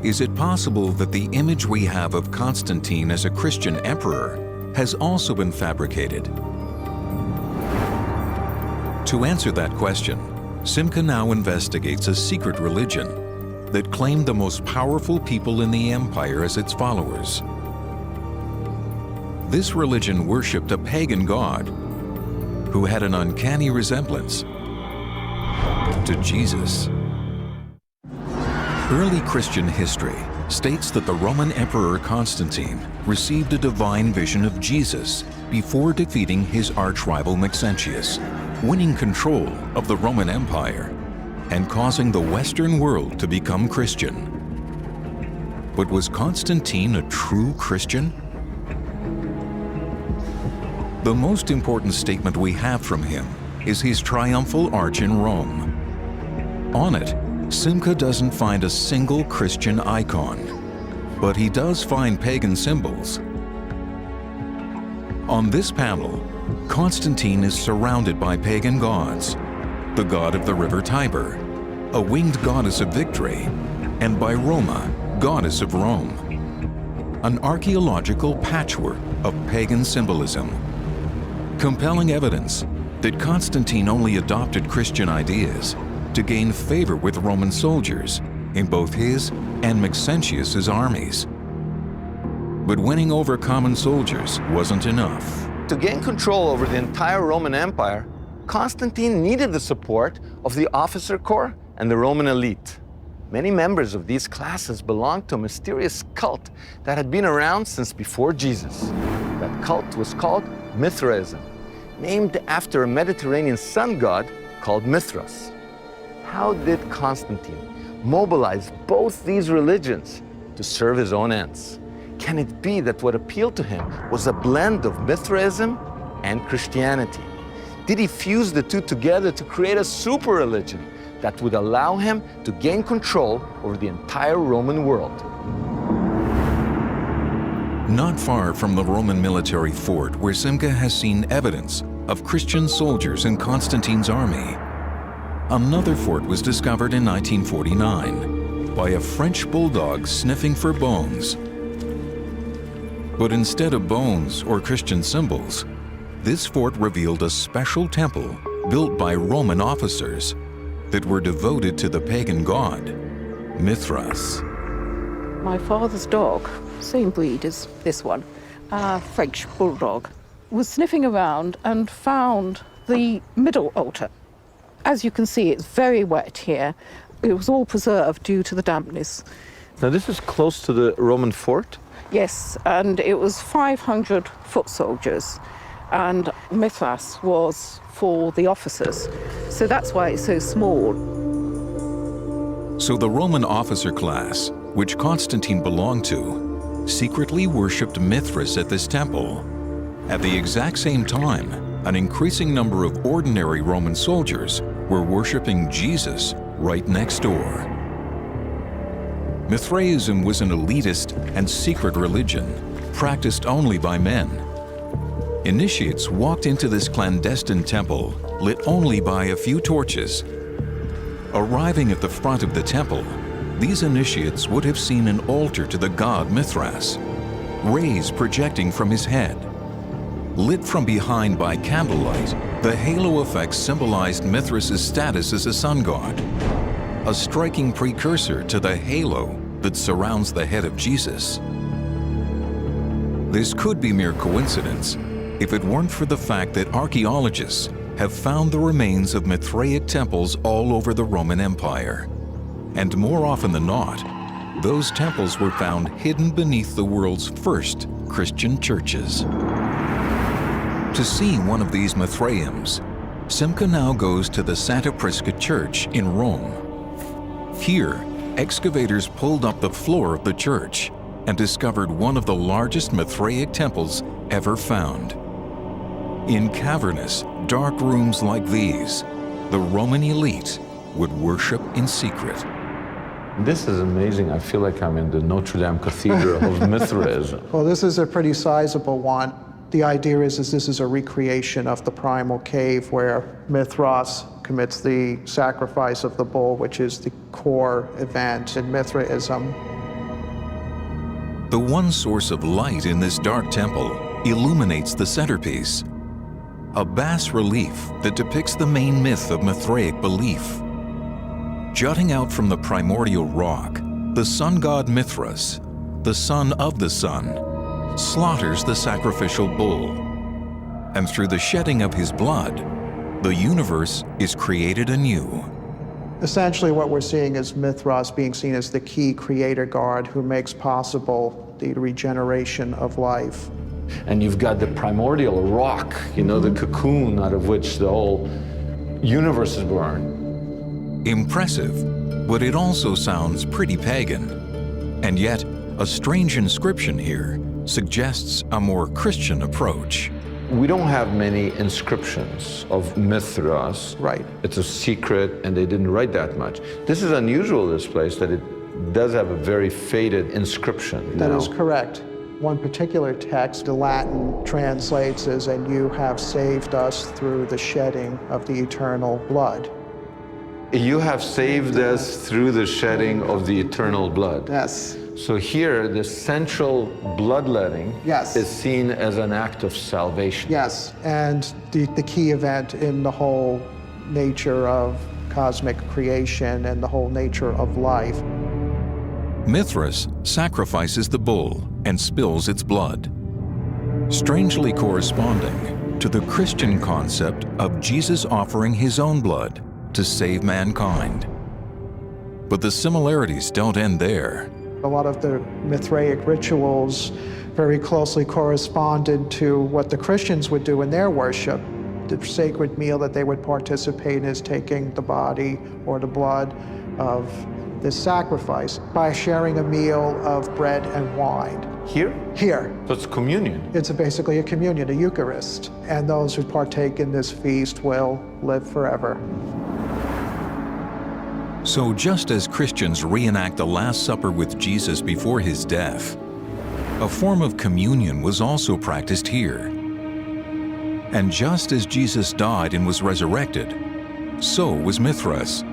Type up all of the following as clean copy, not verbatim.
Is it possible that the image we have of Constantine as a Christian emperor has also been fabricated? To answer that question, Simca now investigates a secret religion that claimed the most powerful people in the empire as its followers. This religion worshipped a pagan god who had an uncanny resemblance to Jesus. Early Christian history states that the Roman Emperor Constantine received a divine vision of Jesus before defeating his arch-rival Maxentius, winning control of the Roman Empire and causing the Western world to become Christian. But was Constantine a true Christian? The most important statement we have from him is his triumphal arch in Rome. On it, Simca doesn't find a single Christian icon, but he does find pagan symbols. On this panel, Constantine is surrounded by pagan gods, the god of the river Tiber, a winged goddess of victory, and by Roma, goddess of Rome. An archaeological patchwork of pagan symbolism. Compelling evidence that Constantine only adopted Christian ideas to gain favor with Roman soldiers in both his and Maxentius's armies. But winning over common soldiers wasn't enough. To gain control over the entire Roman Empire, Constantine needed the support of the officer corps and the Roman elite. Many members of these classes belonged to a mysterious cult that had been around since before Jesus. That cult was called Mithraism, named after a Mediterranean sun god called Mithras. How did Constantine mobilize both these religions to serve his own ends? Can it be that what appealed to him was a blend of Mithraism and Christianity? Did he fuse the two together to create a super religion that would allow him to gain control over the entire Roman world? Not far from the Roman military fort where Simca has seen evidence of Christian soldiers in Constantine's army, another fort was discovered in 1949 by a French bulldog sniffing for bones. But instead of bones or Christian symbols, this fort revealed a special temple built by Roman officers that were devoted to the pagan god, Mithras. My father's dog, same breed as this one, a French bulldog, was sniffing around and found the middle altar. As you can see, it's very wet here. It was all preserved due to the dampness. Now this is close to the Roman fort? Yes, and it was 500 foot soldiers, and Mithras was for the officers. So that's why it's so small. So the Roman officer class, which Constantine belonged to, secretly worshipped Mithras at this temple. At the exact same time, an increasing number of ordinary Roman soldiers were worshipping Jesus right next door. Mithraism was an elitist and secret religion, practiced only by men. Initiates walked into this clandestine temple, lit only by a few torches. Arriving at the front of the temple, these initiates would have seen an altar to the god Mithras, rays projecting from his head. Lit from behind by candlelight, the halo effect symbolized Mithras' status as a sun god, a striking precursor to the halo that surrounds the head of Jesus. This could be mere coincidence if it weren't for the fact that archaeologists have found the remains of Mithraic temples all over the Roman Empire. And more often than not, those temples were found hidden beneath the world's first Christian churches. To see one of these Mithraims, Simca now goes to the Santa Prisca Church in Rome. Here, excavators pulled up the floor of the church and discovered one of the largest Mithraic temples ever found. In cavernous, dark rooms like these, the Roman elite would worship in secret. This is amazing. I feel like I'm in the Notre Dame Cathedral of Mithraism. Well, this is a pretty sizable one. The idea is this is a recreation of the primal cave where Mithras commits the sacrifice of the bull, which is the core event in Mithraism. The one source of light in this dark temple illuminates the centerpiece, a bas-relief that depicts the main myth of Mithraic belief. Jutting out from the primordial rock, the sun god Mithras, the son of the sun, slaughters the sacrificial bull. And through the shedding of his blood, the universe is created anew. Essentially what we're seeing is Mithras being seen as the key creator god who makes possible the regeneration of life. And you've got the primordial rock, the cocoon out of which the whole universe is born. Impressive, but it also sounds pretty pagan. And yet, a strange inscription here suggests a more Christian approach. We don't have many inscriptions of Mithras. Right. It's a secret, and they didn't write that much. This is unusual, this place, that it does have a very faded inscription. That is correct. One particular text, the Latin translates as, "And you have saved us through the shedding of the eternal blood." You have saved us through the shedding of the eternal blood. Yes. So here, the central bloodletting Yes. is seen as an act of salvation. Yes, and the key event in the whole nature of cosmic creation and the whole nature of life. Mithras sacrifices the bull and spills its blood, strangely corresponding to the Christian concept of Jesus offering his own blood to save mankind. But the similarities don't end there. A lot of the Mithraic rituals very closely corresponded to what the Christians would do in their worship. The sacred meal that they would participate in is taking the body or the blood of this sacrifice by sharing a meal of bread and wine. Here? Here. So it's communion. It's basically a communion, a Eucharist, and those who partake in this feast will live forever. So just as Christians reenact the Last Supper with Jesus before his death, a form of communion was also practiced here. And just as Jesus died and was resurrected, so was Mithras,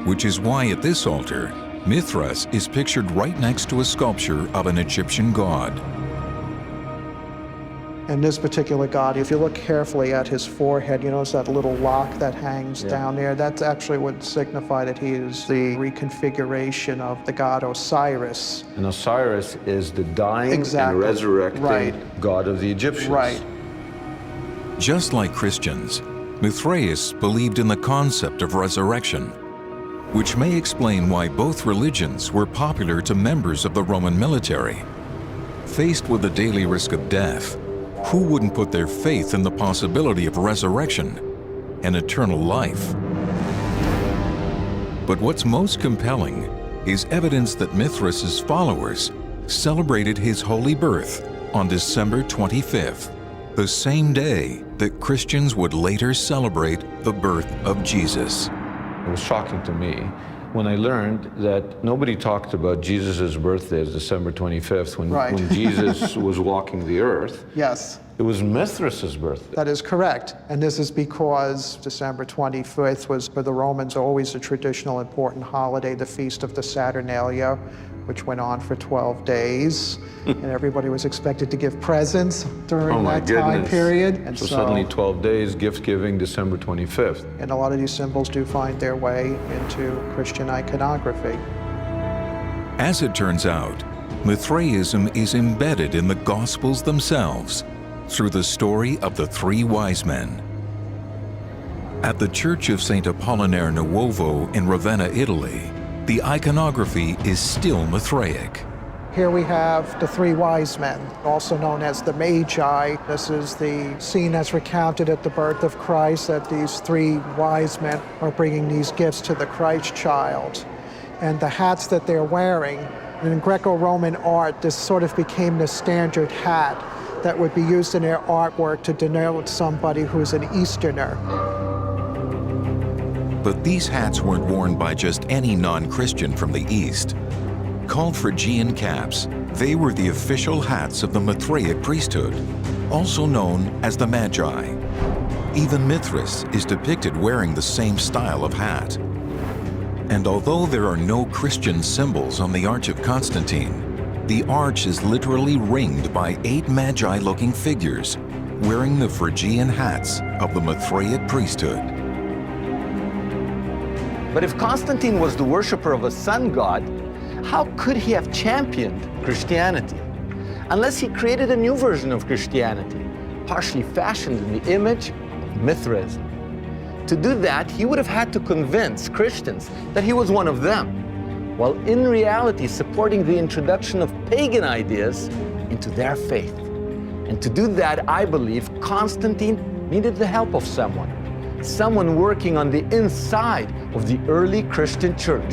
which is why at this altar, Mithras is pictured right next to a sculpture of an Egyptian god. And this particular god, if you look carefully at his forehead, you notice that little lock that hangs down there. That's actually would signify that he is the reconfiguration of the god Osiris. And Osiris is the dying Exactly. and resurrecting Right. god of the Egyptians. Right. Just like Christians, Mithraists believed in the concept of resurrection, which may explain why both religions were popular to members of the Roman military. Faced with the daily risk of death, who wouldn't put their faith in the possibility of resurrection and eternal life? But what's most compelling is evidence that Mithras' followers celebrated his holy birth on December 25th, the same day that Christians would later celebrate the birth of Jesus. It was shocking to me when I learned that nobody talked about Jesus' birthday as December 25th when, Right. when Jesus was walking the earth. Yes. It was Mithras' birthday. That is correct. And this is because December 25th was for the Romans always a traditional important holiday, the Feast of the Saturnalia, which went on for 12 days. And everybody was expected to give presents during Oh my that time goodness. period. And So suddenly 12 days, gift giving, December 25th. and a lot of these symbols do find their way into Christian iconography. As it turns out, Mithraism is embedded in the Gospels themselves through the story of the three wise men. At the Church of St. Apollinare Nuovo in Ravenna, Italy, the iconography is still Mithraic. Here we have the three wise men, also known as the Magi. This is the scene that's recounted at the birth of Christ, that these three wise men are bringing these gifts to the Christ child. And the hats that they're wearing, in Greco-Roman art, this sort of became the standard hat that would be used in their artwork to denote somebody who's an Easterner. But these hats weren't worn by just any non-Christian from the East. Called Phrygian caps, they were the official hats of the Mithraic priesthood, also known as the Magi. Even Mithras is depicted wearing the same style of hat. And although there are no Christian symbols on the Arch of Constantine, the arch is literally ringed by 8 magi-looking figures wearing the Phrygian hats of the Mithraic priesthood. But if Constantine was the worshiper of a sun god, how could he have championed Christianity? Unless he created a new version of Christianity, partially fashioned in the image of Mithraism. To do that, he would have had to convince Christians that he was one of them, while in reality supporting the introduction of pagan ideas into their faith. And to do that, I believe Constantine needed the help of someone working on the inside of the early Christian church.